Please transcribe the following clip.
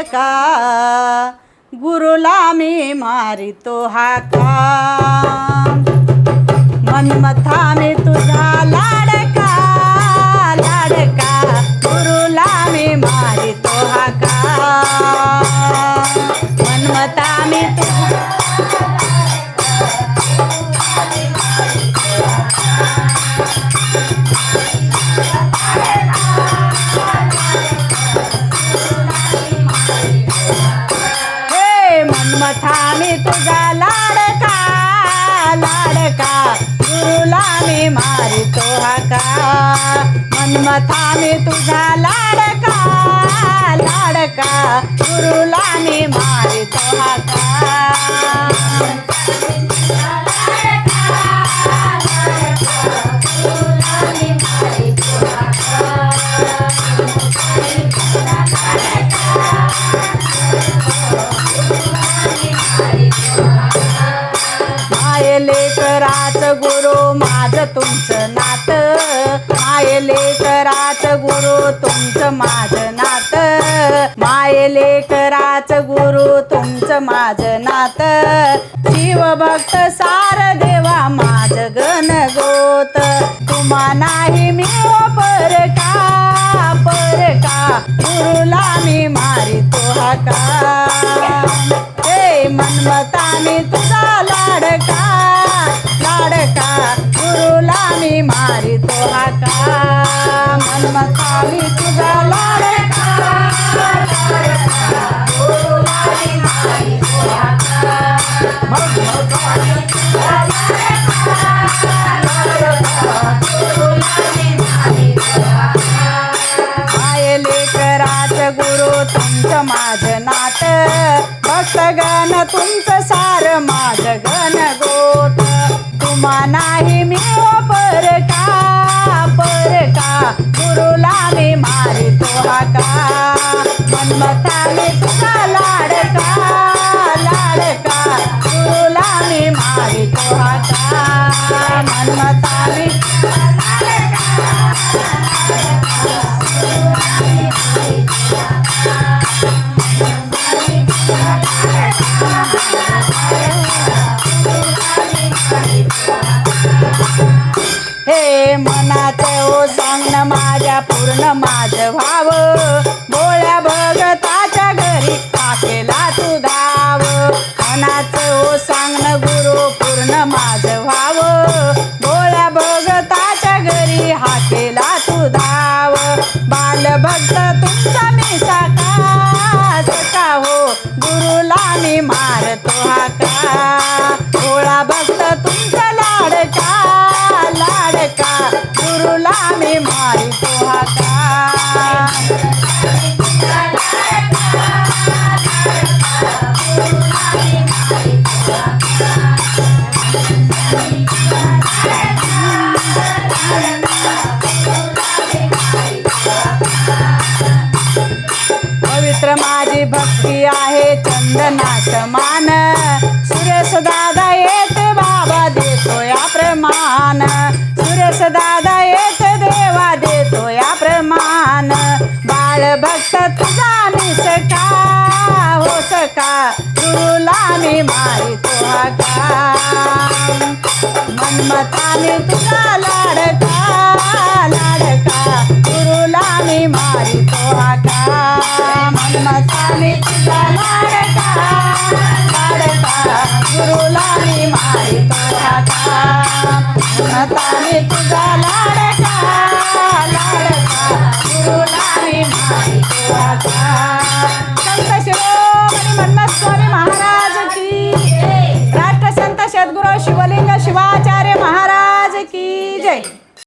का गुरुला मी मारितो हाका, मनमथा मी तुझा लाडका लाडका, गुरुला मी मारितो हाका, मनमथा मी तुझा मनमथा मी तुझा लाडका लाडका, गुरुला मी मारितो हाका, मनमथा मी तुझा लाडका लाडका, गुरुला मी मारितो हाका, माये लेकराच गुरु माझं तुमचं नातं, माये लेकराच गुरु तुमचं माझं नातं, माये लेकराच गुरु तुमचं माझं नातं, शिवभक्त सार देवा माझं गणगोत, तुम्हा नाही मी परका परका, गुरुला मी मारितो हाका, हे मनमथा मी तुझा लाडका लाडका, गुरुला मी मारितो हाका, मनमथा मी तुझा लाडका लाडका, गुरुला मी मारितो हाका, मनमथा मी तुझा लाडका लाडका, गुरुला मी मारितो हाका, माये लेकराच गुरु तुमचं माझं नातं, भक्तगण तुमचं सार माझं गणगोत, तुम्हा नाही मी परका परका, गुरुला मी मारितो हाका, मनमथा मी तुझा लाडका लाडका, गुरुला मी मारितो हाका, मनमथा मी तुझा लाडका लाडका, गुरुला मी मारितो हाका, हे मनाचं ओ सांगणं माझ्या पूर्ण माझं व्हाव, भोळ्या भगताच्या घरी का केला तू धाव, मनाचं ओ सांगणं गुरु पूर्ण माझं व्हाव, भोळ्या भगताच्या घरी हा केला तू धाव, बालभक्त तुमचा मी साका सका हो, गुरुला मी मारतो हाका, भोळा भक्त तुमचा लाडका लाडका, गुरुला मी मारितो हाका, पवित्र माझी भक्ती आहे चंदनाच मान, सुरेश दादा येते बाबा देतो या प्रमाण, सुरेश दादा येते देवा देतो या प्रमाण, बाळ भक्त तुझा मी सका हो सका, गुरुला मी मारितो हाका, मनमथा मी तुझा लाडका लाडका, गुरुला मी मारितो हाका, मनमथा मी तुझा